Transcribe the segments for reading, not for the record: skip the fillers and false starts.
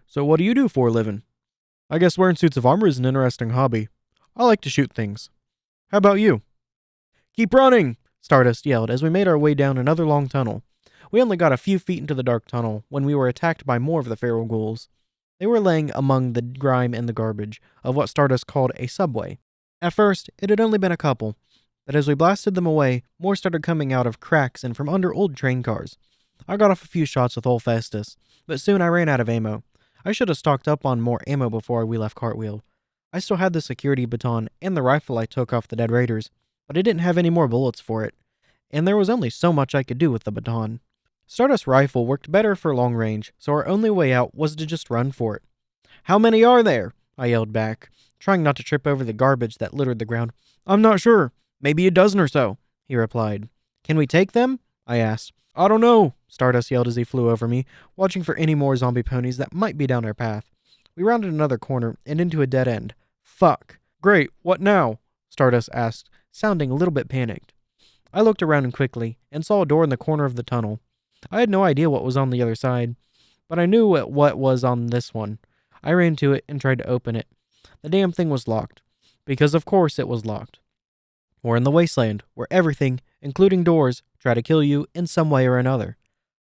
So what do you do for a living? I guess wearing suits of armor is an interesting hobby. I like to shoot things. How about you? Keep running! Stardust yelled as we made our way down another long tunnel. We only got a few feet into the dark tunnel when we were attacked by more of the feral ghouls. They were laying among the grime and the garbage of what Stardust called a subway. At first, it had only been a couple, but as we blasted them away, more started coming out of cracks and from under old train cars. I got off a few shots with Festus, but soon I ran out of ammo. I should have stocked up on more ammo before we left Cartwheel. I still had the security baton and the rifle I took off the dead raiders, but I didn't have any more bullets for it, and there was only so much I could do with the baton. Stardust's rifle worked better for long range, so our only way out was to just run for it. How many are there? I yelled back, trying not to trip over the garbage that littered the ground. I'm not sure. Maybe a dozen or so, he replied. Can we take them? I asked. I don't know, Stardust yelled as he flew over me, watching for any more zombie ponies that might be down our path. We rounded another corner and into a dead end. Fuck. Great, what now? Stardust asked, sounding a little bit panicked. I looked around quickly and saw a door in the corner of the tunnel. I had no idea what was on the other side, but I knew what was on this one. I ran to it and tried to open it. The damn thing was locked, because of course it was locked. We're in the wasteland, where everything, including doors, try to kill you in some way or another.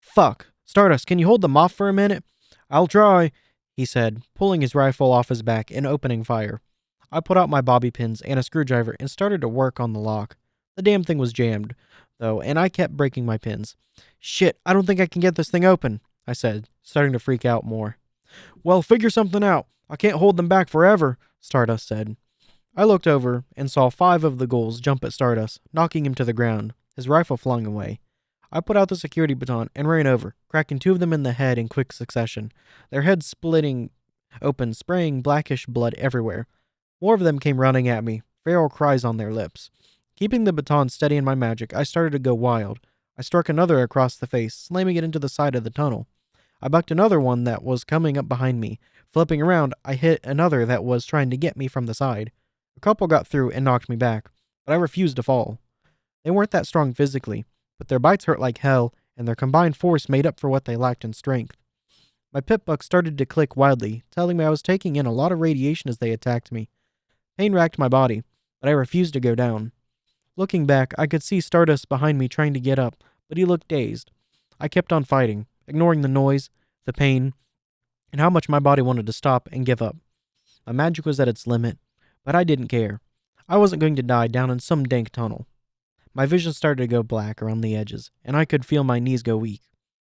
Fuck. Stardust, can you hold them off for a minute? I'll try, he said, pulling his rifle off his back and opening fire. I put out my bobby pins and a screwdriver and started to work on the lock. The damn thing was jammed, though, and I kept breaking my pins. Shit, I don't think I can get this thing open, I said, starting to freak out more. Well, figure something out. I can't hold them back forever, Stardust said. I looked over and saw 5 of the ghouls jump at Stardust, knocking him to the ground, his rifle flung away. I put out the security baton and ran over, cracking 2 of them in the head in quick succession, their heads splitting open, spraying blackish blood everywhere. More of them came running at me, feral cries on their lips. Keeping the baton steady in my magic, I started to go wild. I struck another across the face, slamming it into the side of the tunnel. I bucked another one that was coming up behind me. Flipping around, I hit another that was trying to get me from the side. A couple got through and knocked me back, but I refused to fall. They weren't that strong physically, but their bites hurt like hell, and their combined force made up for what they lacked in strength. My pip buck started to click wildly, telling me I was taking in a lot of radiation as they attacked me. Pain racked my body, but I refused to go down. Looking back, I could see Stardust behind me trying to get up, but he looked dazed. I kept on fighting, ignoring the noise, the pain, and how much my body wanted to stop and give up. My magic was at its limit, but I didn't care. I wasn't going to die down in some dank tunnel. My vision started to go black around the edges, and I could feel my knees go weak.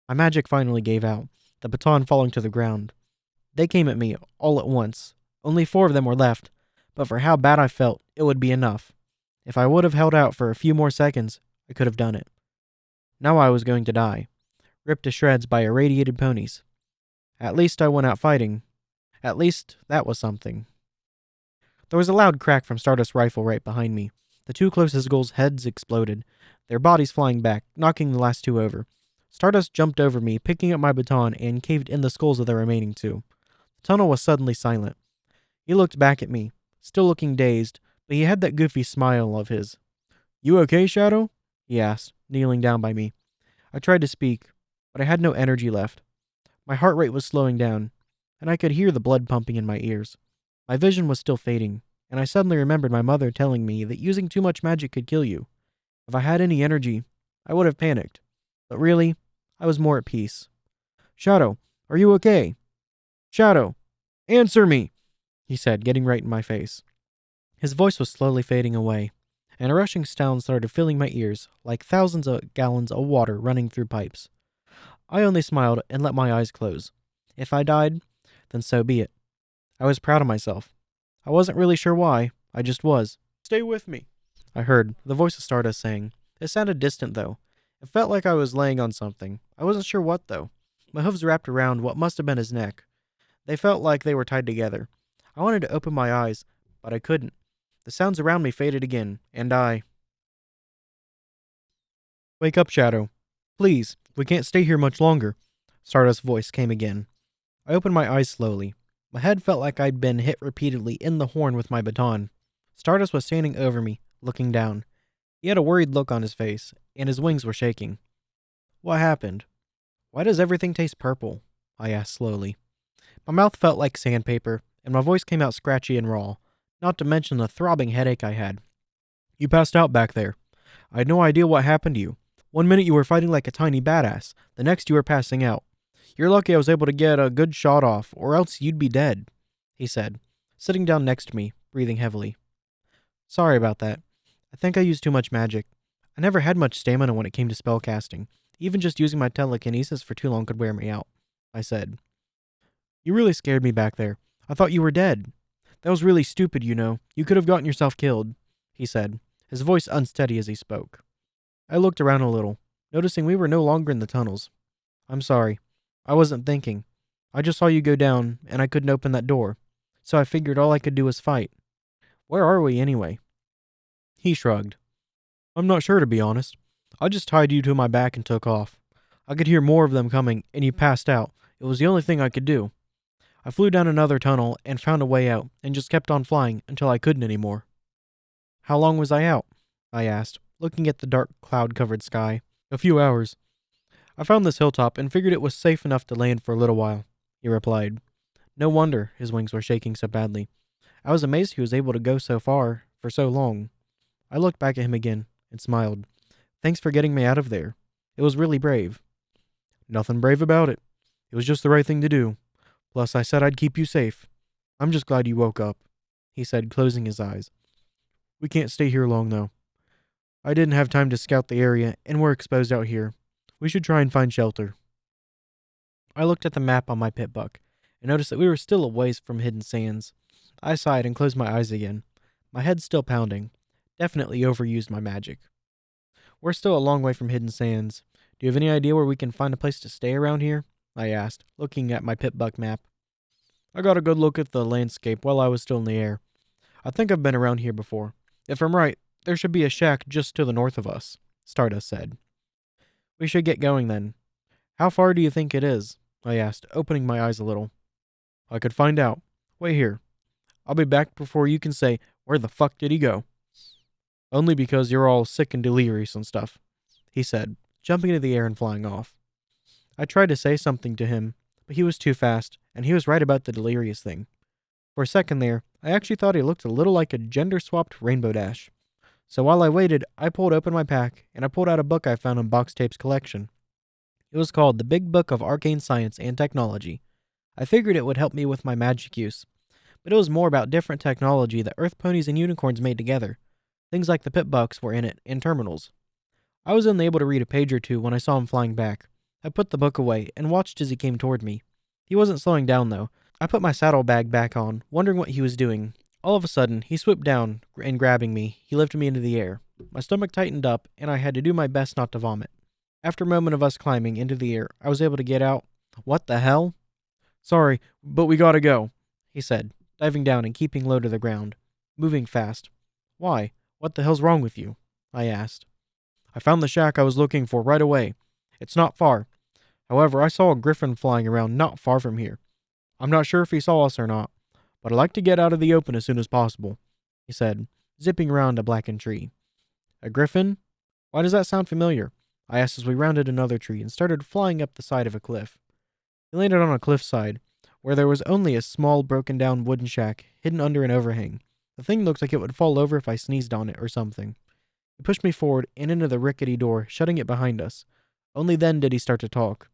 My magic finally gave out, the baton falling to the ground. They came at me all at once. Only 4 of them were left, but for how bad I felt, it would be enough. If I would have held out for a few more seconds, I could have done it. Now I was going to die, ripped to shreds by irradiated ponies. At least I went out fighting. At least that was something. There was a loud crack from Stardust's rifle right behind me. The 2 closest ghouls' heads exploded, their bodies flying back, knocking the last 2 over. Stardust jumped over me, picking up my baton, and caved in the skulls of the remaining 2. The tunnel was suddenly silent. He looked back at me, still looking dazed, but he had that goofy smile of his. You okay, Shadow? He asked, kneeling down by me. I tried to speak, but I had no energy left. My heart rate was slowing down, and I could hear the blood pumping in my ears. My vision was still fading, and I suddenly remembered my mother telling me that using too much magic could kill you. If I had any energy, I would have panicked. But really, I was more at peace. Shadow, are you okay? Shadow, answer me, he said, getting right in my face. His voice was slowly fading away, and a rushing sound started filling my ears, like thousands of gallons of water running through pipes. I only smiled and let my eyes close. If I died, then so be it. I was proud of myself. I wasn't really sure why, I just was. Stay with me, I heard the voice of Stardust saying. It sounded distant, though. It felt like I was laying on something. I wasn't sure what, though. My hooves wrapped around what must have been his neck. They felt like they were tied together. I wanted to open my eyes, but I couldn't. The sounds around me faded again, and I... Wake up, Shadow. Please, we can't stay here much longer. Stardust's voice came again. I opened my eyes slowly. My head felt like I'd been hit repeatedly in the horn with my baton. Stardust was standing over me, looking down. He had a worried look on his face, and his wings were shaking. What happened? Why does everything taste purple? I asked slowly. My mouth felt like sandpaper, and my voice came out scratchy and raw, not to mention the throbbing headache I had. You passed out back there. I had no idea what happened to you. One minute you were fighting like a tiny badass, the next you were passing out. You're lucky I was able to get a good shot off, or else you'd be dead, he said, sitting down next to me, breathing heavily. Sorry about that. I think I used too much magic. I never had much stamina when it came to spell casting. Even just using my telekinesis for too long could wear me out, I said. You really scared me back there. I thought you were dead. That was really stupid, you know. You could have gotten yourself killed, he said, his voice unsteady as he spoke. I looked around a little, noticing we were no longer in the tunnels. I'm sorry. I wasn't thinking. I just saw you go down, and I couldn't open that door, so I figured all I could do was fight. Where are we, anyway? He shrugged. I'm not sure, to be honest. I just tied you to my back and took off. I could hear more of them coming, and you passed out. It was the only thing I could do. I flew down another tunnel and found a way out, and just kept on flying until I couldn't anymore. How long was I out? I asked, looking at the dark cloud-covered sky. A few hours. I found this hilltop and figured it was safe enough to land for a little while, he replied. No wonder his wings were shaking so badly. I was amazed he was able to go so far for so long. I looked back at him again and smiled. Thanks for getting me out of there. It was really brave. Nothing brave about it. It was just the right thing to do. Plus, I said I'd keep you safe. I'm just glad you woke up, he said, closing his eyes. We can't stay here long, though. I didn't have time to scout the area, and we're exposed out here. We should try and find shelter. I looked at the map on my pit buck and noticed that we were still a ways from Hidden Sands. I sighed and closed my eyes again. My head still pounding. Definitely overused my magic. We're still a long way from Hidden Sands. Do you have any idea where we can find a place to stay around here? I asked, looking at my pit buck map. I got a good look at the landscape while I was still in the air. I think I've been around here before. If I'm right, there should be a shack just to the north of us, Stardust said. We should get going then. How far do you think it is? I asked, opening my eyes a little. I could find out. Wait here. I'll be back before you can say, where the fuck did he go? Only because you're all sick and delirious and stuff, he said, jumping into the air and flying off. I tried to say something to him, but he was too fast, and he was right about the delirious thing. For a second there, I actually thought he looked a little like a gender-swapped Rainbow Dash. So while I waited, I pulled open my pack, and I pulled out a book I found in Box Tape's collection. It was called The Big Book of Arcane Science and Technology. I figured it would help me with my magic use, but it was more about different technology that Earth ponies and unicorns made together. Things like the pit bucks were in it, and terminals. I was only able to read a page or two when I saw him flying back. I put the book away and watched as he came toward me. He wasn't slowing down, though. I put my saddlebag back on, wondering what he was doing. All of a sudden, he swooped down, and grabbing me, he lifted me into the air. My stomach tightened up, and I had to do my best not to vomit. After a moment of us climbing into the air, I was able to get out. What the hell? Sorry, but we gotta go, he said, diving down and keeping low to the ground, moving fast. Why? What the hell's wrong with you? I asked. I found the shack I was looking for right away. It's not far. However, I saw a griffin flying around not far from here. I'm not sure if he saw us or not, but I'd like to get out of the open as soon as possible, he said, zipping around a blackened tree. A griffin? Why does that sound familiar? I asked as we rounded another tree and started flying up the side of a cliff. We landed on a cliffside, where there was only a small broken-down wooden shack hidden under an overhang. The thing looked like it would fall over if I sneezed on it or something. He pushed me forward and into the rickety door, shutting it behind us. Only then did he start to talk.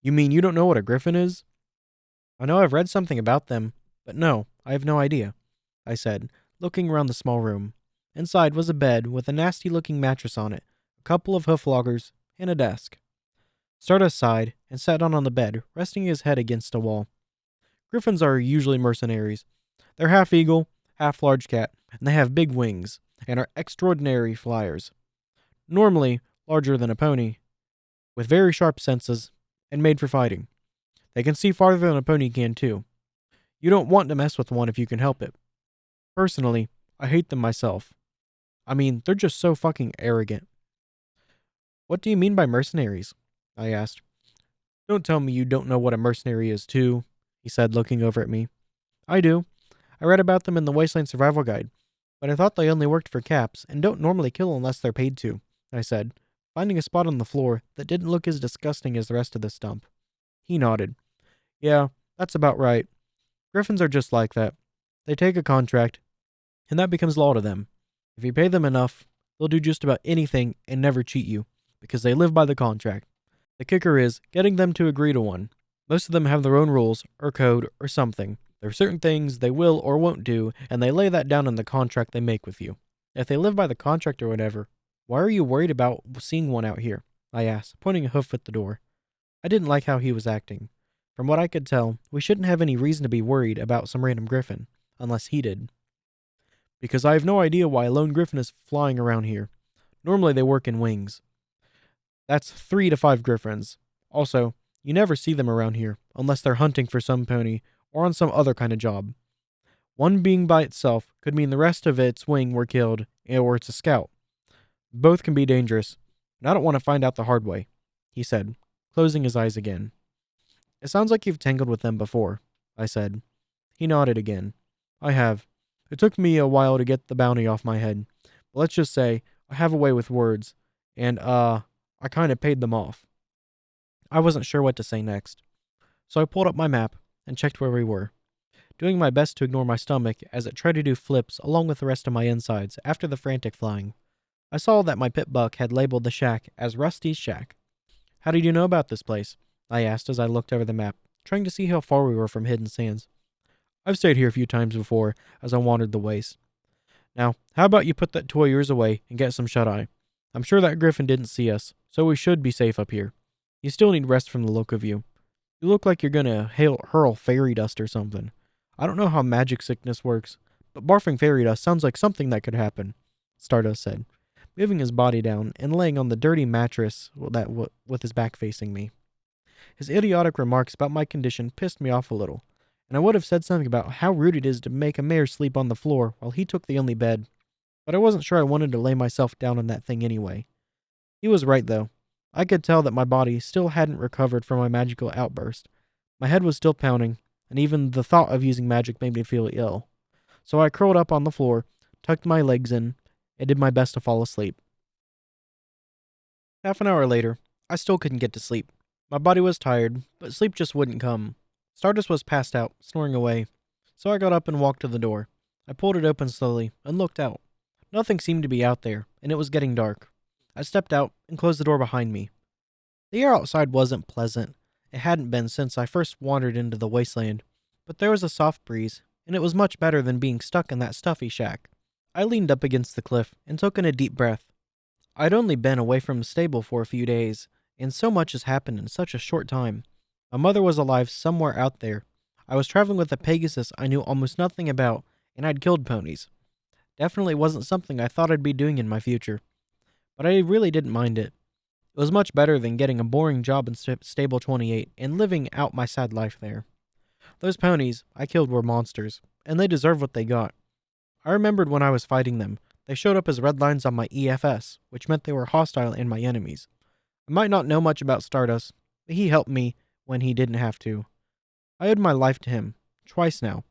You mean you don't know what a griffin is? I know I've read something about them, but no, I have no idea, I said, looking around the small room. Inside was a bed with a nasty-looking mattress on it, a couple of hoof loggers, and a desk. Stardust sighed and sat down on the bed, resting his head against a wall. Griffins are usually mercenaries. They're half eagle, half large cat, and they have big wings, and are extraordinary flyers. Normally larger than a pony, with very sharp senses, and made for fighting. They can see farther than a pony can, too. You don't want to mess with one if you can help it. Personally, I hate them myself. I mean, they're just so fucking arrogant. What do you mean by mercenaries? I asked. Don't tell me you don't know what a mercenary is, too, he said, looking over at me. I do. I read about them in the Wasteland Survival Guide, but I thought they only worked for caps and don't normally kill unless they're paid to, I said, finding a spot on the floor that didn't look as disgusting as the rest of the stump. He nodded. Yeah, That's about right. Griffins are just like that. They take a contract, and that becomes law to them. If you pay them enough, they'll do just about anything and never cheat you, because they live by the contract. The kicker is getting them to agree to one. Most of them have their own rules, or code, or something. There are certain things they will or won't do, and they lay that down in the contract they make with you. If they live by the contract or whatever, why are you worried about seeing one out here? I asked, pointing a hoof at the door. I didn't like how he was acting. From what I could tell, we shouldn't have any reason to be worried about some random griffin, unless he did. Because I have no idea why a lone griffin is flying around here. Normally they work in wings. That's 3 to 5 griffins. Also, you never see them around here, unless they're hunting for some pony or on some other kind of job. One being by itself could mean the rest of its wing were killed, or it's a scout. Both can be dangerous, and I don't want to find out the hard way, he said, closing his eyes again. It sounds like you've tangled with them before, I said. He nodded again. I have. It took me a while to get the bounty off my head, but let's just say I have a way with words, and, I kind of paid them off. I wasn't sure what to say next, so I pulled up my map and checked where we were, doing my best to ignore my stomach as it tried to do flips along with the rest of my insides after the frantic flying. I saw that my pit buck had labeled the shack as Rusty's Shack. How did you know about this place? I asked as I looked over the map, trying to see how far we were from Hidden Sands. I've stayed here a few times before as I wandered the waste. Now, how about you put that toy of yours away and get some shut-eye? I'm sure that griffin didn't see us, so we should be safe up here. You still need rest from the look of you. You look like you're gonna hurl fairy dust or something. I don't know how magic sickness works, but barfing fairy dust sounds like something that could happen, Stardust said, moving his body down and laying on the dirty mattress with his back facing me. His idiotic remarks about my condition pissed me off a little, and I would have said something about how rude it is to make a mare sleep on the floor while he took the only bed, but I wasn't sure I wanted to lay myself down on that thing anyway. He was right, though. I could tell that my body still hadn't recovered from my magical outburst. My head was still pounding, and even the thought of using magic made me feel ill. So I curled up on the floor, tucked my legs in, and did my best to fall asleep. Half an hour later, I still couldn't get to sleep. My body was tired, but sleep just wouldn't come. Stardust was passed out, snoring away. So I got up and walked to the door. I pulled it open slowly and looked out. Nothing seemed to be out there, and it was getting dark. I stepped out and closed the door behind me. The air outside wasn't pleasant. It hadn't been since I first wandered into the wasteland, but there was a soft breeze, and it was much better than being stuck in that stuffy shack. I leaned up against the cliff and took in a deep breath. I'd only been away from the stable for a few days, and so much has happened in such a short time. My mother was alive somewhere out there. I was traveling with a Pegasus I knew almost nothing about, and I'd killed ponies. Definitely wasn't something I thought I'd be doing in my future, but I really didn't mind it. It was much better than getting a boring job in Stable 28 and living out my sad life there. Those ponies I killed were monsters, and they deserved what they got. I remembered when I was fighting them, they showed up as red lines on my EFS, which meant they were hostile and my enemies. I might not know much about Stardust, but he helped me when he didn't have to. I owed my life to him, twice now.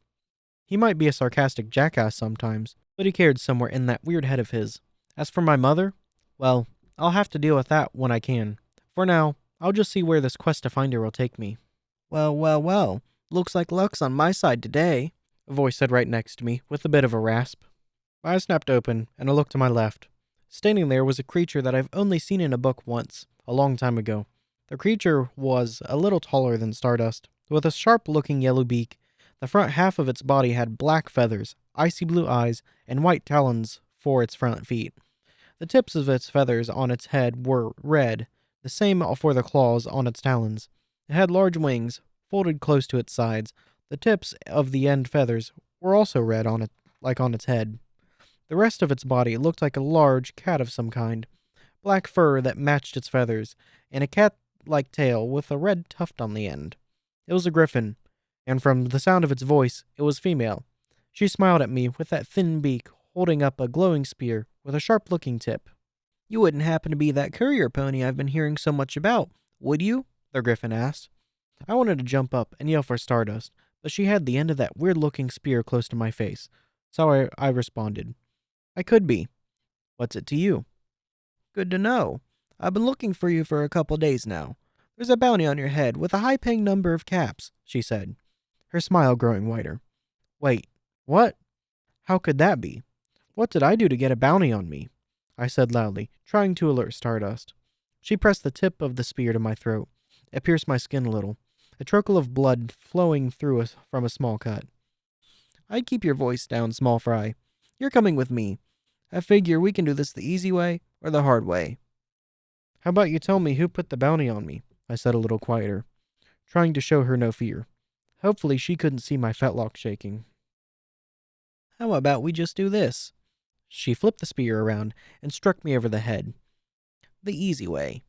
He might be a sarcastic jackass sometimes, but he cared somewhere in that weird head of his. As for my mother, well, I'll have to deal with that when I can. For now, I'll just see where this quest to find her will take me. Well, looks like luck's on my side today, a voice said right next to me, with a bit of a rasp. My eyes snapped open, and I looked to my left. Standing there was a creature that I've only seen in a book once, a long time ago. The creature was a little taller than Stardust, with a sharp-looking yellow beak. The front half of its body had black feathers, icy blue eyes, and white talons for its front feet. The tips of its feathers on its head were red, the same for the claws on its talons. It had large wings, folded close to its sides. The tips of the end feathers were also red on its head. The rest of its body looked like a large cat of some kind, black fur that matched its feathers, and a cat-like tail with a red tuft on the end. It was a griffin, and from the sound of its voice, it was female. She smiled at me with that thin beak, holding up a glowing spear with a sharp-looking tip. You wouldn't happen to be that courier pony I've been hearing so much about, would you? The griffin asked. I wanted to jump up and yell for Stardust, but she had the end of that weird-looking spear close to my face, so I responded. I could be. What's it to you? Good to know. I've been looking for you for a couple days now. There's a bounty on your head with a high-paying number of caps, she said. her smile growing wider. Wait, what? How could that be? What did I do to get a bounty on me? I said loudly, trying to alert Stardust. She pressed the tip of the spear to my throat. It pierced my skin a little, a trickle of blood flowing through from a small cut. I'd keep your voice down, small fry. You're coming with me. I figure we can do this the easy way or the hard way. How about you tell me who put the bounty on me? I said a little quieter, trying to show her no fear. Hopefully she couldn't see my fetlock shaking. How about we just do this? She flipped the spear around and struck me over the head. The easy way.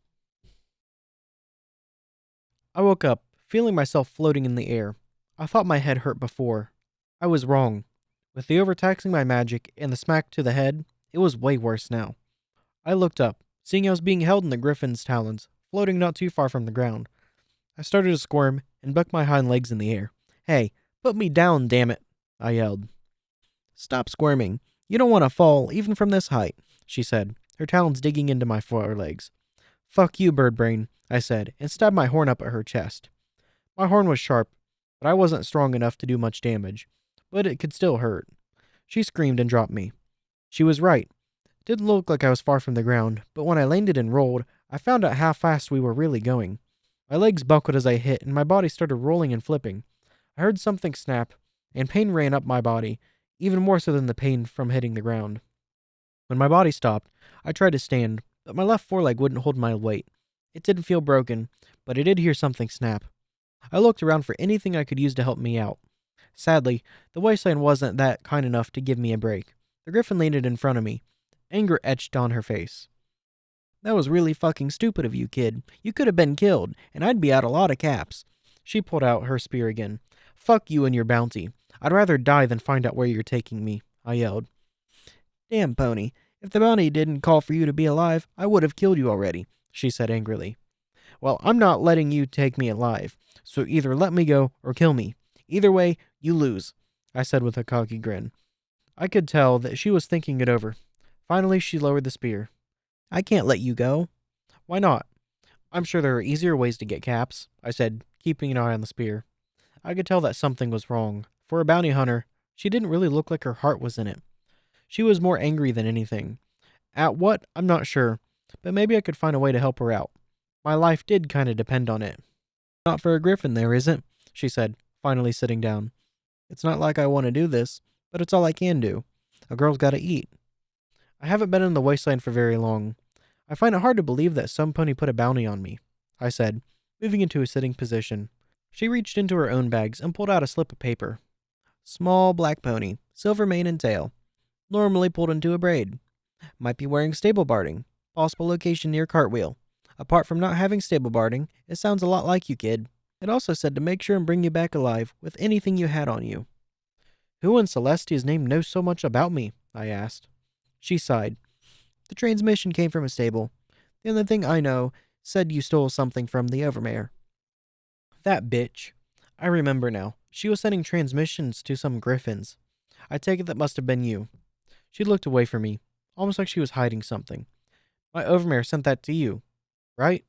I woke up, feeling myself floating in the air. I thought my head hurt before. I was wrong. With the overtaxing my magic and the smack to the head, it was way worse now. I looked up, seeing I was being held in the griffin's talons, floating not too far from the ground. I started to squirm and buck my hind legs in the air. Hey, put me down, damn it, I yelled. Stop squirming. You don't want to fall, even from this height, she said, her talons digging into my forelegs. Fuck you, birdbrain, I said, and stabbed my horn up at her chest. My horn was sharp, but I wasn't strong enough to do much damage, but it could still hurt. She screamed and dropped me. She was right. It didn't look like I was far from the ground, but when I landed and rolled, I found out how fast we were really going. My legs buckled as I hit, and my body started rolling and flipping. I heard something snap, and pain ran up my body, even more so than the pain from hitting the ground. When my body stopped, I tried to stand, but my left foreleg wouldn't hold my weight. It didn't feel broken, but I did hear something snap. I looked around for anything I could use to help me out. Sadly, the wasteland wasn't that kind enough to give me a break. The griffin landed in front of me. Anger etched on her face. That was really fucking stupid of you, kid. You could have been killed, and I'd be out a lot of caps. She pulled out her spear again. Fuck you and your bounty. I'd rather die than find out where you're taking me, I yelled. Damn, pony. If the bounty didn't call for you to be alive, I would have killed you already, she said angrily. Well, I'm not letting you take me alive, so either let me go or kill me. Either way, you lose, I said with a cocky grin. I could tell that she was thinking it over. Finally, she lowered the spear. I can't let you go. Why not? I'm sure there are easier ways to get caps, I said, keeping an eye on the spear. I could tell that something was wrong. For a bounty hunter, she didn't really look like her heart was in it. She was more angry than anything. At what, I'm not sure, but maybe I could find a way to help her out. My life did kind of depend on it. Not for a griffin there, is it? She said, finally sitting down. It's not like I want to do this, but it's all I can do. A girl's got to eat. I haven't been in the wasteland for very long. I find it hard to believe that some pony put a bounty on me, I said, moving into a sitting position. She reached into her own bags and pulled out a slip of paper. Small black pony, silver mane and tail. Normally pulled into a braid. Might be wearing stable barding. Possible location near cartwheel. Apart from not having stable barding, it sounds a lot like you, kid. It also said to make sure and bring you back alive with anything you had on you. Who in Celestia's name knows so much about me? I asked. She sighed. The transmission came from a stable. The only thing I know said you stole something from the overmare. That bitch. I remember now. She was sending transmissions to some griffins. I take it that must have been you. She looked away from me, almost like she was hiding something. My overmare sent that to you, right?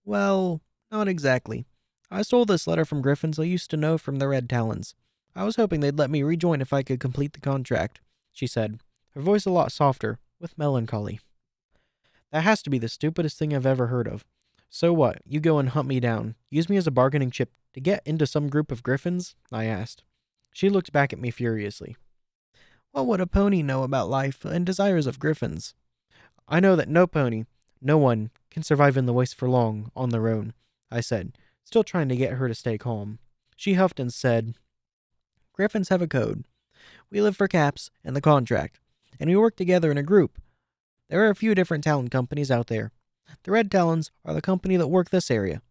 Well, not exactly. I stole this letter from griffins I used to know from the Red Talons. I was hoping they'd let me rejoin if I could complete the contract, she said, her voice a lot softer, with melancholy. That has to be the stupidest thing I've ever heard of. So what, you go and hunt me down, use me as a bargaining chip to get into some group of griffins? I asked. She looked back at me furiously. What would a pony know about life and desires of griffins? I know that no pony, no one, can survive in the waste for long, on their own, I said, still trying to get her to stay calm. She huffed and said, Griffins have a code. We live for caps and the contract, and we work together in a group. There are a few different talon companies out there. The Red Talons are the company that work this area.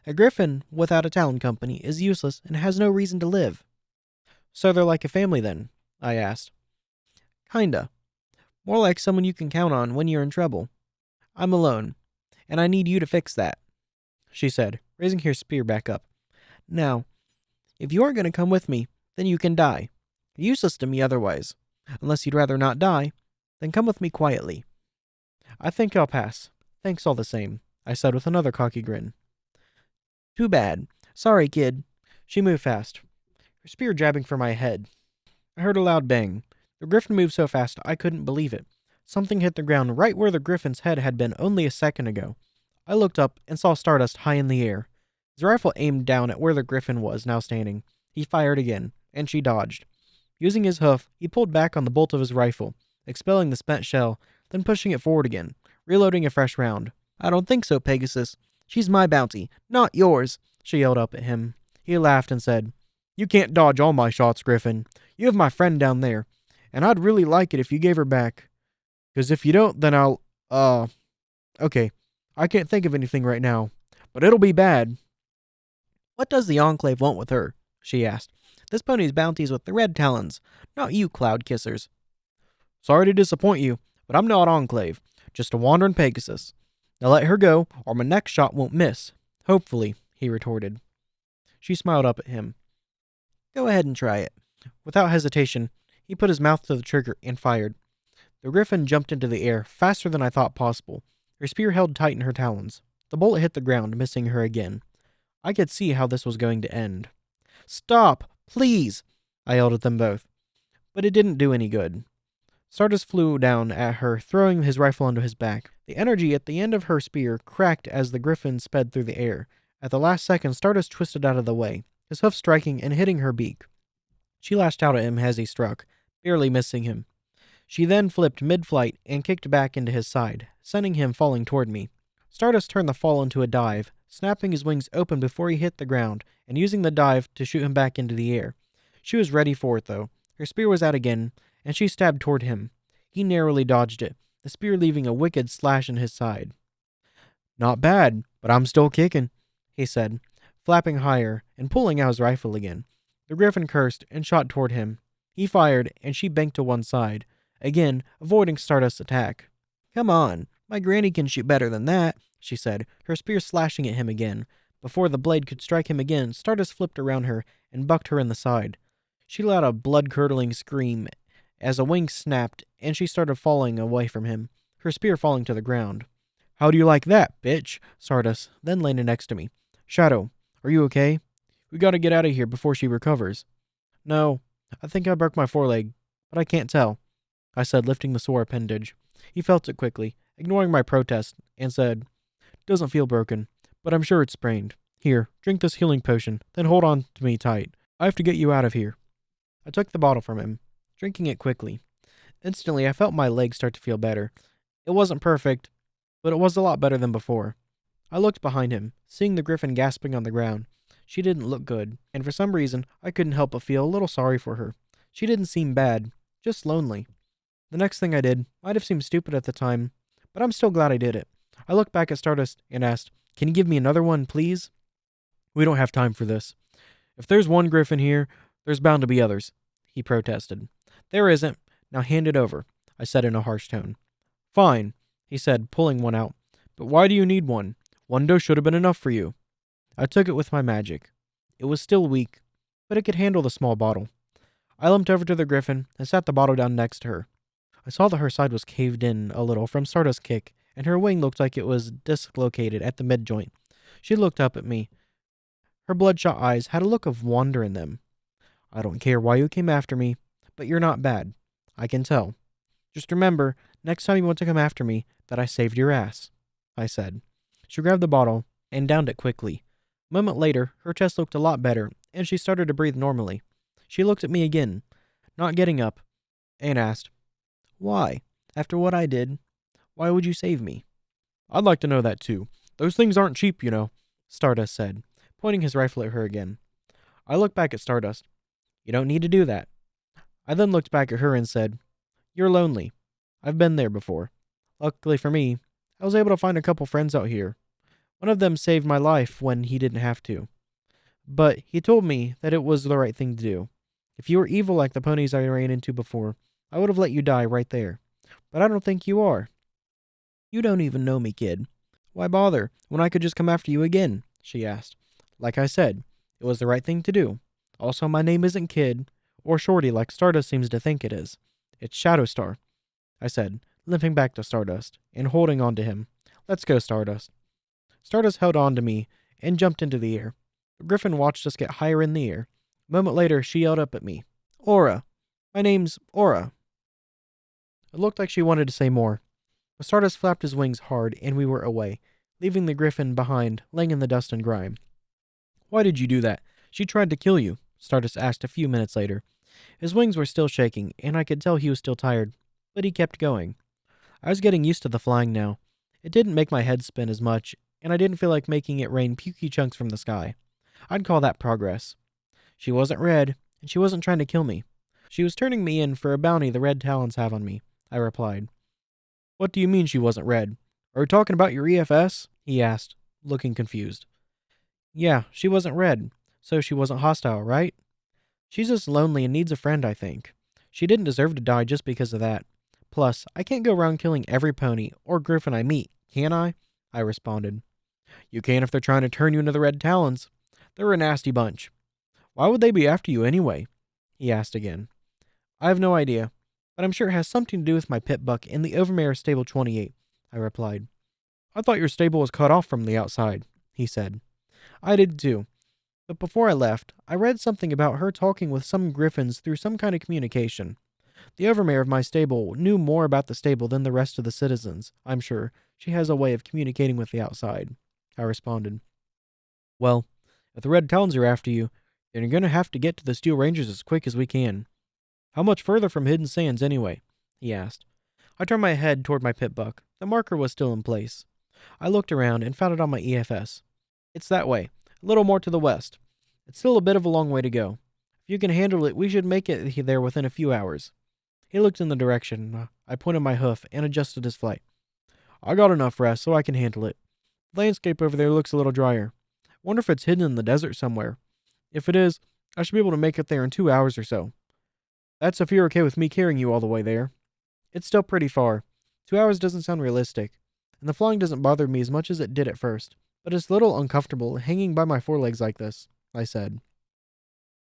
A griffin without a talon company is useless and has no reason to live. So they're like a family then? I asked. Kinda. More like someone you can count on when you're in trouble. I'm alone, and I need you to fix that, she said, raising her spear back up. Now, if you aren't going to come with me, then you can die. Useless to me otherwise. Unless you'd rather not die, then come with me quietly. I think I'll pass. Thanks all the same, I said with another cocky grin. Too bad. Sorry, kid. She moved fast, her spear jabbing for my head. I heard a loud bang. The griffin moved so fast I couldn't believe it. Something hit the ground right where the griffin's head had been only a second ago. I looked up and saw Stardust high in the air. His rifle aimed down at where the griffin was now standing. He fired again, and she dodged. Using his hoof, he pulled back on the bolt of his rifle, expelling the spent shell, then pushing it forward again, reloading a fresh round. I don't think so, Pegasus. She's my bounty, not yours, she yelled up at him. He laughed and said, You can't dodge all my shots, Griffin. You have my friend down there, and I'd really like it if you gave her back. 'Cause if you don't, then okay, I can't think of anything right now, but it'll be bad. What does the Enclave want with her? She asked. This pony's bounty's with the Red Talons, not you Cloud Kissers. Sorry to disappoint you, but I'm not Enclave, just a wandering Pegasus. Now let her go, or my next shot won't miss. Hopefully, he retorted. She smiled up at him. Go ahead and try it. Without hesitation, he put his mouth to the trigger and fired. The griffin jumped into the air faster than I thought possible. Her spear held tight in her talons. The bullet hit the ground, missing her again. I could see how this was going to end. Stop, please, I yelled at them both. But it didn't do any good. Stardust flew down at her, throwing his rifle onto his back. The energy at the end of her spear cracked as the griffin sped through the air. At the last second, Stardust twisted out of the way, his hoof striking and hitting her beak. She lashed out at him as he struck, barely missing him. She then flipped mid-flight and kicked back into his side, sending him falling toward me. Stardust turned the fall into a dive, snapping his wings open before he hit the ground, and using the dive to shoot him back into the air. She was ready for it, though. Her spear was out again, and she stabbed toward him. He narrowly dodged it, the spear leaving a wicked slash in his side. Not bad, but I'm still kicking, he said, flapping higher and pulling out his rifle again. The griffin cursed and shot toward him. He fired, and she banked to one side, again avoiding Stardust's attack. Come on, my granny can shoot better than that, she said, her spear slashing at him again. Before the blade could strike him again, Stardust flipped around her and bucked her in the side. She let out a blood-curdling scream as a wing snapped, and she started falling away from him, her spear falling to the ground. How do you like that, bitch? Stardust then landed next to me. Shadow, are you okay? We gotta get out of here before she recovers. No, I think I broke my foreleg, but I can't tell, I said, lifting the sore appendage. He felt it quickly, ignoring my protest, and said, Doesn't feel broken, but I'm sure it's sprained. Here, drink this healing potion, then hold on to me tight. I have to get you out of here. I took the bottle from him, drinking it quickly. Instantly, I felt my legs start to feel better. It wasn't perfect, but it was a lot better than before. I looked behind him, seeing the griffin gasping on the ground. She didn't look good, and for some reason, I couldn't help but feel a little sorry for her. She didn't seem bad, just lonely. The next thing I did might have seemed stupid at the time, but I'm still glad I did it. I looked back at Stardust and asked, Can you give me another one, please? We don't have time for this. If there's one griffin here, there's bound to be others, he protested. There isn't. Now hand it over, I said in a harsh tone. Fine, he said, pulling one out. But why do you need one? One dose should have been enough for you. I took it with my magic. It was still weak, but it could handle the small bottle. I limped over to the griffin and sat the bottle down next to her. I saw that her side was caved in a little from Stardust's kick, and her wing looked like it was dislocated at the mid-joint. She looked up at me. Her bloodshot eyes had a look of wonder in them. I don't care why you came after me, but you're not bad. I can tell. Just remember, next time you want to come after me, that I saved your ass, I said. She grabbed the bottle and downed it quickly. A moment later, her chest looked a lot better, and she started to breathe normally. She looked at me again, not getting up, and asked, Why? After what I did, why would you save me? I'd like to know that too. Those things aren't cheap, you know, Stardust said, pointing his rifle at her again. I looked back at Stardust. You don't need to do that. I then looked back at her and said, You're lonely. I've been there before. Luckily for me, I was able to find a couple friends out here. One of them saved my life when he didn't have to. But he told me that it was the right thing to do. If you were evil like the ponies I ran into before, I would have let you die right there. But I don't think you are. You don't even know me, kid. Why bother when I could just come after you again? She asked. Like I said, it was the right thing to do. Also, my name isn't Kid, or Shorty like Stardust seems to think it is. It's Shadowstar, I said, limping back to Stardust, and holding on to him. Let's go, Stardust. Stardust held on to me, and jumped into the air. The griffin watched us get higher in the air. A moment later, she yelled up at me. Aura. My name's Aura. It looked like she wanted to say more. But Stardust flapped his wings hard, and we were away, leaving the griffin behind, laying in the dust and grime. Why did you do that? She tried to kill you, Stardust asked a few minutes later. His wings were still shaking, and I could tell he was still tired, but he kept going. I was getting used to the flying now. It didn't make my head spin as much, and I didn't feel like making it rain pukey chunks from the sky. I'd call that progress. She wasn't red, and she wasn't trying to kill me. She was turning me in for a bounty the Red Talons have on me, I replied. What do you mean she wasn't red? Are you talking about your EFS? He asked, looking confused. Yeah, she wasn't red, so she wasn't hostile, right? She's just lonely and needs a friend, I think. She didn't deserve to die just because of that. Plus, I can't go around killing every pony or griffin I meet, can I? I responded. You can if they're trying to turn you into the Red Talons. They're a nasty bunch. Why would they be after you anyway? He asked again. I have no idea, but I'm sure it has something to do with my pit buck in the Overmare Stable 28, I replied. I thought your stable was cut off from the outside, he said. I did too. But before I left, I read something about her talking with some griffins through some kind of communication. The overmare of my stable knew more about the stable than the rest of the citizens, I'm sure. She has a way of communicating with the outside, I responded. Well, if the Red Talons are after you, then you're going to have to get to the Steel Rangers as quick as we can. How much further from Hidden Sands, anyway? He asked. I turned my head toward my pit buck. The marker was still in place. I looked around and found it on my EFS. It's that way, a little more to the west. It's still a bit of a long way to go. If you can handle it, we should make it there within a few hours. He looked in the direction. I pointed my hoof and adjusted his flight. I got enough rest, so I can handle it. The landscape over there looks a little drier. Wonder if it's hidden in the desert somewhere. If it is, I should be able to make it there in 2 hours or so. That's if you're okay with me carrying you all the way there. It's still pretty far. 2 hours doesn't sound realistic, and the flying doesn't bother me as much as it did at first, but it's a little uncomfortable hanging by my forelegs like this, I said.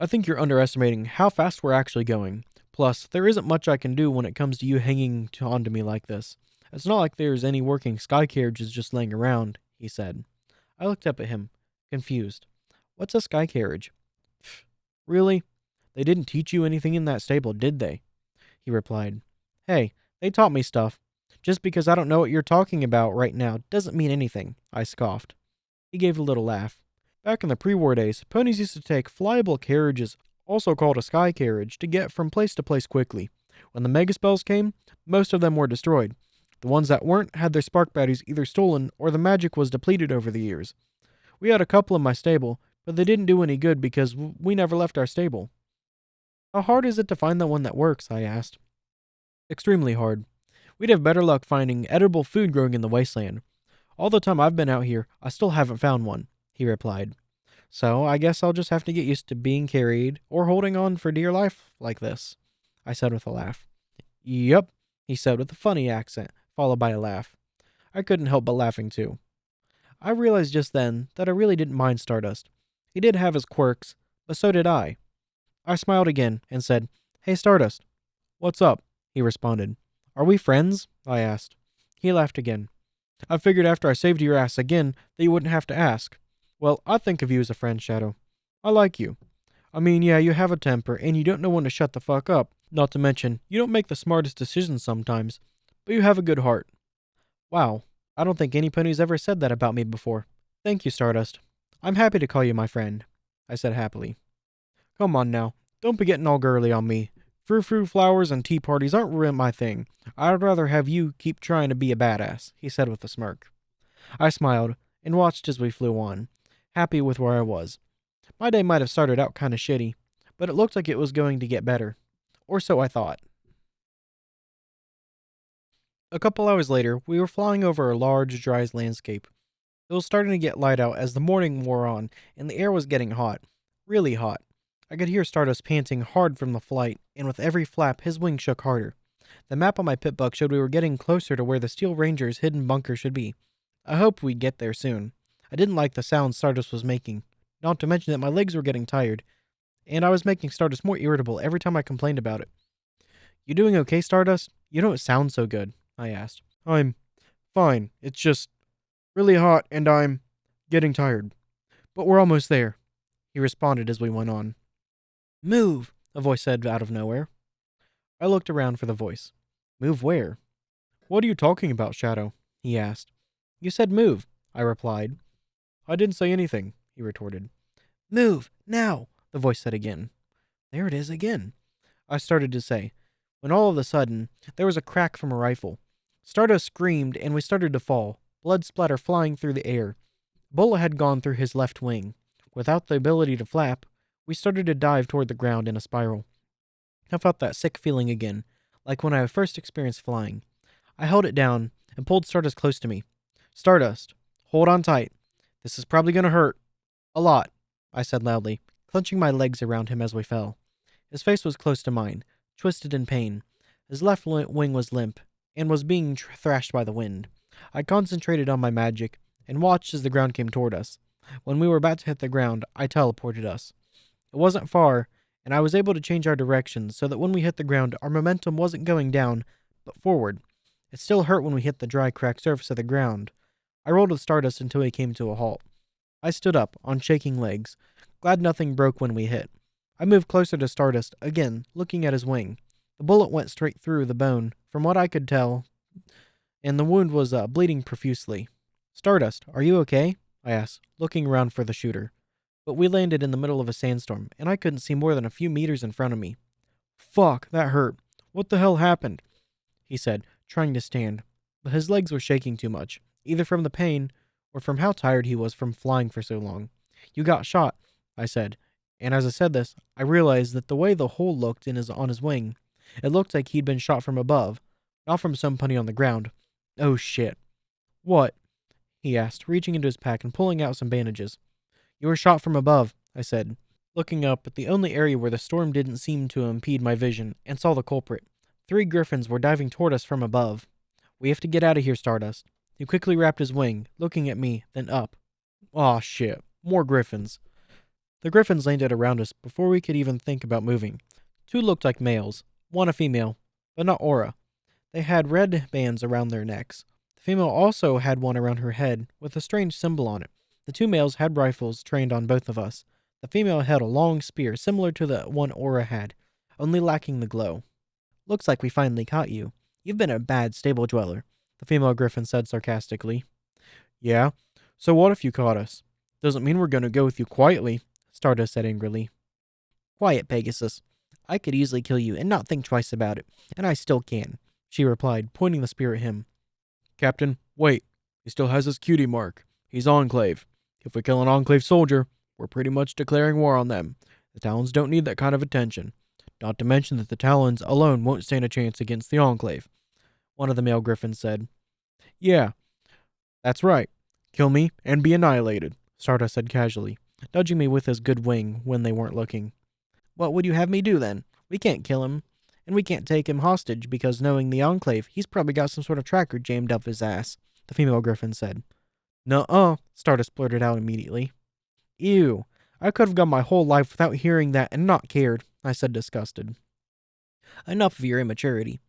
I think you're underestimating how fast we're actually going. Plus, there isn't much I can do when it comes to you hanging onto me like this. It's not like there's any working sky carriages just laying around, he said. I looked up at him, confused. What's a sky carriage? Really? They didn't teach you anything in that stable, did they? He replied. Hey, they taught me stuff. Just because I don't know what you're talking about right now doesn't mean anything, I scoffed. He gave a little laugh. Back in the pre-war days, ponies used to take flyable carriages, also called a sky carriage, to get from place to place quickly. When the megaspells came, most of them were destroyed. The ones that weren't had their spark batteries either stolen or the magic was depleted over the years. We had a couple in my stable, but they didn't do any good because we never left our stable. How hard is it to find the one that works? I asked. Extremely hard. We'd have better luck finding edible food growing in the wasteland. All the time I've been out here, I still haven't found one, he replied. So I guess I'll just have to get used to being carried or holding on for dear life like this, I said with a laugh. Yep, he said with a funny accent, followed by a laugh. I couldn't help but laughing too. I realized just then that I really didn't mind Stardust. He did have his quirks, but so did I. I smiled again and said, Hey Stardust. What's up? He responded. Are we friends? I asked. He laughed again. I figured after I saved your ass again that you wouldn't have to ask. Well, I think of you as a friend, Shadow. I like you. I mean, yeah, you have a temper and you don't know when to shut the fuck up. Not to mention, you don't make the smartest decisions sometimes, but you have a good heart. Wow, I don't think any pony's ever said that about me before. Thank you, Stardust. I'm happy to call you my friend, I said happily. Come on now, don't be getting all girly on me. Frou-frou flowers and tea parties aren't really my thing. I'd rather have you keep trying to be a badass, he said with a smirk. I smiled and watched as we flew on, happy with where I was. My day might have started out kind of shitty, but it looked like it was going to get better. Or so I thought. A couple hours later, we were flying over a large, dry landscape. It was starting to get light out as the morning wore on, and the air was getting hot. Really hot. I could hear Stardust panting hard from the flight, and with every flap, his wings shook harder. The map on my pit buck showed we were getting closer to where the Steel Ranger's hidden bunker should be. I hoped we'd get there soon. I didn't like the sound Stardust was making, not to mention that my legs were getting tired, and I was making Stardust more irritable every time I complained about it. You doing okay, Stardust? You don't sound so good, I asked. I'm fine. It's just really hot, and I'm getting tired. But we're almost there, he responded as we went on. Move, a voice said out of nowhere. I looked around for the voice. Move where? What are you talking about, Shadow? He asked. You said move, I replied. I didn't say anything, he retorted. Move, now, the voice said again. There it is again, I started to say, when all of a sudden, there was a crack from a rifle. Stardust screamed, and we started to fall, blood splatter flying through the air. A bullet had gone through his left wing. Without the ability to flap, we started to dive toward the ground in a spiral. I felt that sick feeling again, like when I first experienced flying. I held it down and pulled Stardust close to me. Stardust, hold on tight. This is probably going to hurt. A lot, I said loudly, clenching my legs around him as we fell. His face was close to mine, twisted in pain. His left wing was limp and was being thrashed by the wind. I concentrated on my magic and watched as the ground came toward us. When we were about to hit the ground, I teleported us. It wasn't far, and I was able to change our direction so that when we hit the ground, our momentum wasn't going down, but forward. It still hurt when we hit the dry, cracked surface of the ground. I rolled with Stardust until he came to a halt. I stood up, on shaking legs, glad nothing broke when we hit. I moved closer to Stardust, again, looking at his wing. The bullet went straight through the bone, from what I could tell, and the wound was bleeding profusely. Stardust, are you okay? I asked, looking around for the shooter. But we landed in the middle of a sandstorm, and I couldn't see more than a few meters in front of me. Fuck, that hurt. What the hell happened? He said, trying to stand, but his legs were shaking too much, either from the pain or from how tired he was from flying for so long. You got shot, I said, and as I said this, I realized that the way the hole looked on his wing, it looked like he'd been shot from above, not from somebody on the ground. Oh shit. What? He asked, reaching into his pack and pulling out some bandages. You were shot from above, I said, looking up at the only area where the storm didn't seem to impede my vision, and saw the culprit. 3 griffins were diving toward us from above. We have to get out of here, Stardust. He quickly wrapped his wing, looking at me, then up. Aw, shit. More griffins. The griffins landed around us before we could even think about moving. 2 looked like males, 1 a female, but not Aura. They had red bands around their necks. The female also had one around her head, with a strange symbol on it. The 2 males had rifles trained on both of us. The female held a long spear similar to the one Aura had, only lacking the glow. Looks like we finally caught you. You've been a bad stable dweller, the female griffin said sarcastically. Yeah? So what if you caught us? Doesn't mean we're going to go with you quietly, Stardust said angrily. Quiet, Pegasus. I could easily kill you and not think twice about it, and I still can, she replied, pointing the spear at him. Captain, wait. He still has his cutie mark. He's Enclave. If we kill an Enclave soldier, we're pretty much declaring war on them. The Talons don't need that kind of attention. Not to mention that the Talons alone won't stand a chance against the Enclave, one of the male griffins said. Yeah, that's right. Kill me and be annihilated, Stardust said casually, nudging me with his good wing when they weren't looking. What would you have me do then? We can't kill him, and we can't take him hostage because knowing the Enclave, he's probably got some sort of tracker jammed up his ass, the female griffin said. Nuh-uh, Stardust blurted out immediately. Ew, I could have gone my whole life without hearing that and not cared, I said disgusted. Enough of your immaturity.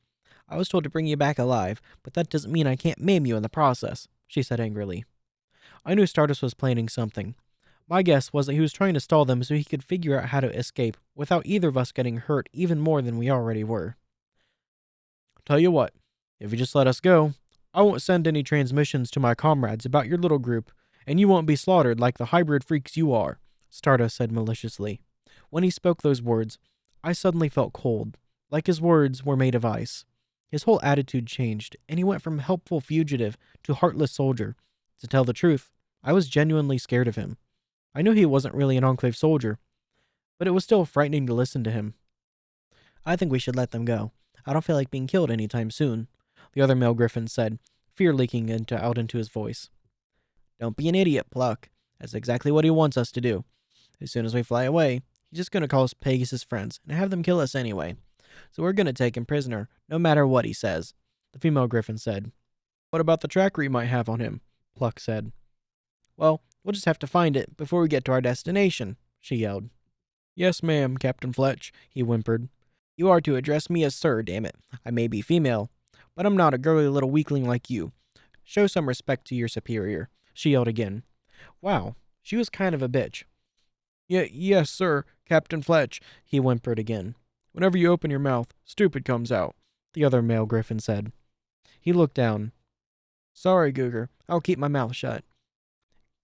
I was told to bring you back alive, but that doesn't mean I can't maim you in the process, she said angrily. I knew Stardust was planning something. My guess was that he was trying to stall them so he could figure out how to escape without either of us getting hurt even more than we already were. Tell you what, if you just let us go, I won't send any transmissions to my comrades about your little group, and you won't be slaughtered like the hybrid freaks you are, Stardust said maliciously. When he spoke those words, I suddenly felt cold, like his words were made of ice. His whole attitude changed, and he went from helpful fugitive to heartless soldier. To tell the truth, I was genuinely scared of him. I knew he wasn't really an Enclave soldier, but it was still frightening to listen to him. I think we should let them go. I don't feel like being killed anytime soon, the other male griffin said, fear leaking out into his voice. Don't be an idiot, Pluck. That's exactly what he wants us to do. As soon as we fly away, he's just going to call us Pegasus friends and have them kill us anyway. So we're going to take him prisoner, no matter what he says, the female griffin said. What about the tracker he might have on him? Pluck said. Well, we'll just have to find it before we get to our destination, she yelled. Yes, ma'am, Captain Fletch, he whimpered. You are to address me as sir, damn it. I may be female, but I'm not a girly little weakling like you. Show some respect to your superior, she yelled again. Wow, she was kind of a bitch. Yes, sir, Captain Fletch, he whimpered again. Whenever you open your mouth, stupid comes out, the other male griffin said. He looked down. Sorry, Googer. I'll keep my mouth shut.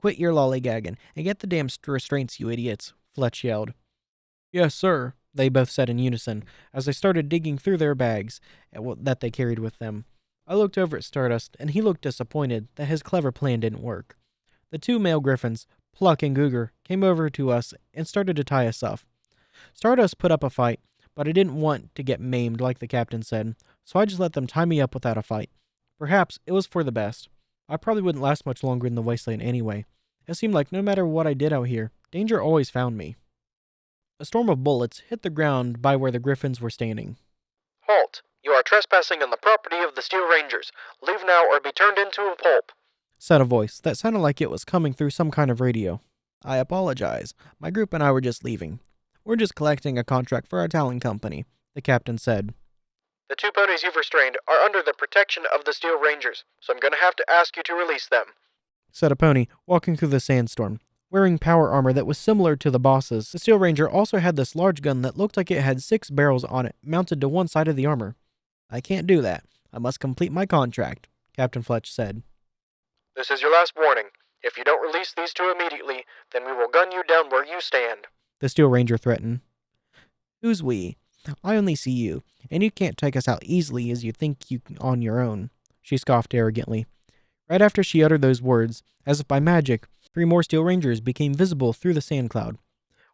Quit your lollygagging and get the damn restraints, you idiots, Fletch yelled. Yes, sir, they both said in unison as they started digging through their bags that they carried with them. I looked over at Stardust, and he looked disappointed that his clever plan didn't work. The two male griffins, Pluck and Googer, came over to us and started to tie us off. Stardust put up a fight, but I didn't want to get maimed like the captain said, so I just let them tie me up without a fight. Perhaps it was for the best. I probably wouldn't last much longer in the wasteland anyway. It seemed like no matter what I did out here, danger always found me. A storm of bullets hit the ground by where the griffins were standing. Halt! You are trespassing on the property of the Steel Rangers. Leave now or be turned into a pulp, Said a voice that sounded like it was coming through some kind of radio. I apologize. My group and I were just leaving. We're just collecting a contract for our talent company, the captain said. The two ponies you've restrained are under the protection of the Steel Rangers, so I'm going to have to ask you to release them, said a pony walking through the sandstorm. Wearing power armor that was similar to the boss's, the Steel Ranger also had this large gun that looked like it had 6 barrels on it, mounted to one side of the armor. I can't do that. I must complete my contract, Captain Fletch said. This is your last warning. If you don't release these two immediately, then we will gun you down where you stand, the Steel Ranger threatened. Who's we? I only see you, and you can't take us out easily as you think you can on your own, she scoffed arrogantly. Right after she uttered those words, as if by magic, 3 more Steel Rangers became visible through the sand cloud.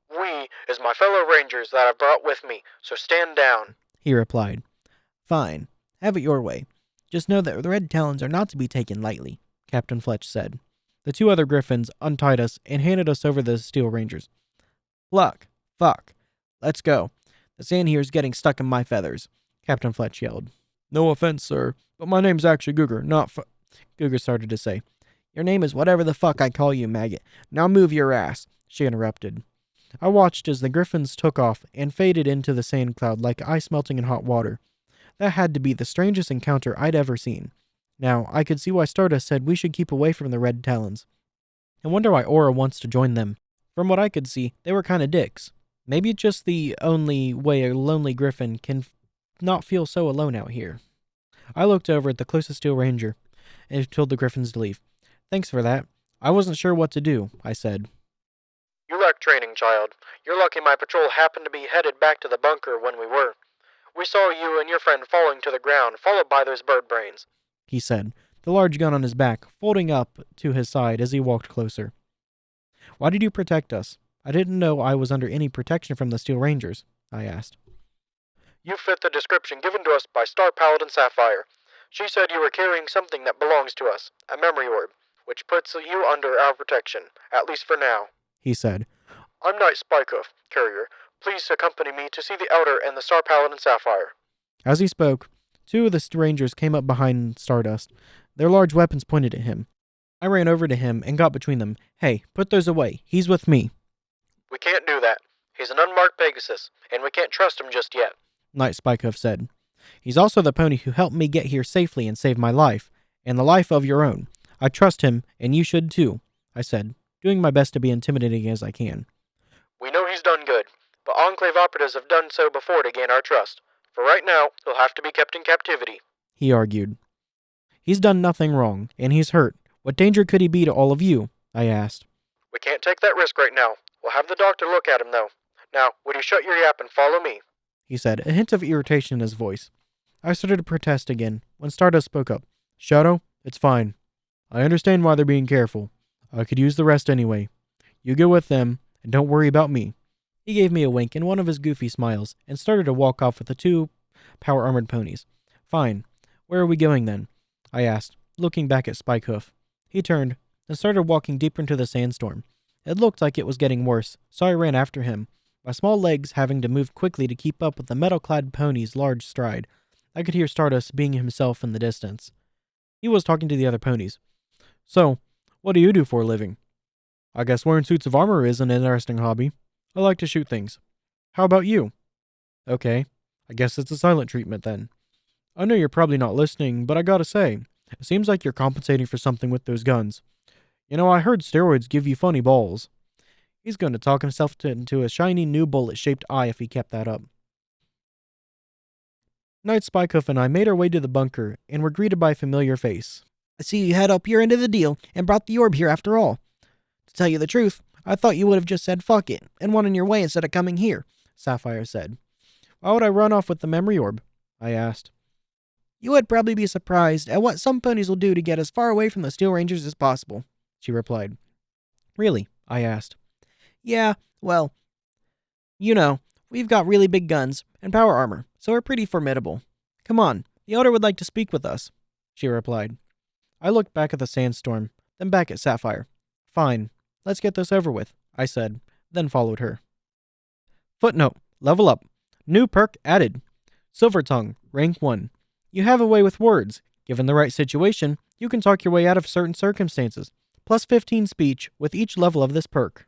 We is my fellow Rangers that I've brought with me, so stand down, he replied. Fine. Have it your way. Just know that the Red Talons are not to be taken lightly, Captain Fletch said. The 2 other griffins untied us and handed us over the Steel Rangers. Pluck. Fuck. Let's go. The sand here is getting stuck in my feathers, Captain Fletch yelled. No offense, sir, but my name's actually Googer, not Googer started to say. Your name is whatever the fuck I call you, maggot. Now move your ass, she interrupted. I watched as the griffins took off and faded into the sand cloud like ice melting in hot water. That had to be the strangest encounter I'd ever seen. Now, I could see why Stardust said we should keep away from the Red Talons. I wonder why Aura wants to join them. From what I could see, they were kind of dicks. Maybe it's just the only way a lonely griffin can not feel so alone out here. I looked over at the closest Steel Ranger and told the griffins to leave. Thanks for that. I wasn't sure what to do, I said. You lack training, child. You're lucky my patrol happened to be headed back to the bunker when we were. We saw you and your friend falling to the ground, followed by those bird brains, he said, the large gun on his back folding up to his side as he walked closer. Why did you protect us? I didn't know I was under any protection from the Steel Rangers, I asked. You fit the description given to us by Star Paladin Sapphire. She said you were carrying something that belongs to us, a memory orb, which puts you under our protection, at least for now, he said. I'm Knight Spikehoof, courier. Please accompany me to see the Elder and the Star Paladin Sapphire. As he spoke, 2 of the Rangers came up behind Stardust, their large weapons pointed at him. I ran over to him and got between them. Hey, put those away. He's with me. We can't do that. He's an unmarked Pegasus, and we can't trust him just yet, Knight Spikehoof said. He's also the pony who helped me get here safely and save my life, and the life of your own. I trust him, and you should too, I said, doing my best to be intimidating as I can. We know he's done good, but Enclave operatives have done so before to gain our trust. For right now, he'll have to be kept in captivity, he argued. He's done nothing wrong, and he's hurt. What danger could he be to all of you? I asked. We can't take that risk right now. We'll have the doctor look at him, though. Now, would you shut your yap and follow me? He said, a hint of irritation in his voice. I started to protest again, when Stardust spoke up. Shadow, it's fine. I understand why they're being careful. I could use the rest anyway. You go with them, and don't worry about me. He gave me a wink and one of his goofy smiles, and started to walk off with the 2 power-armored ponies. Fine. Where are we going then? I asked, looking back at Spikehoof. He turned, and started walking deeper into the sandstorm. It looked like it was getting worse, so I ran after him, my small legs having to move quickly to keep up with the metal-clad pony's large stride. I could hear Stardust being himself in the distance. He was talking to the other ponies. So, what do you do for a living? I guess wearing suits of armor is an interesting hobby. I like to shoot things. How about you? Okay, I guess it's a silent treatment then. I know you're probably not listening, but I gotta say, it seems like you're compensating for something with those guns. You know, I heard steroids give you funny balls. He's going to talk himself into a shiny new bullet-shaped eye if he kept that up. Knight Spycuff and I made our way to the bunker and were greeted by a familiar face. I see you had up your end of the deal and brought the orb here after all. To tell you the truth, I thought you would have just said fuck it and went on your way instead of coming here, Sapphire said. Why would I run off with the memory orb? I asked. You would probably be surprised at what some ponies will do to get as far away from the Steel Rangers as possible, she replied. Really? I asked. Yeah, well, you know, we've got really big guns and power armor, so we're pretty formidable. Come on, the Elder would like to speak with us, she replied. I looked back at the sandstorm, then back at Sapphire. Fine, let's get this over with, I said, then followed her. Footnote, level up. New perk added. Silver Tongue, rank 1. You have a way with words. Given the right situation, you can talk your way out of certain circumstances. Plus 15 speech with each level of this perk.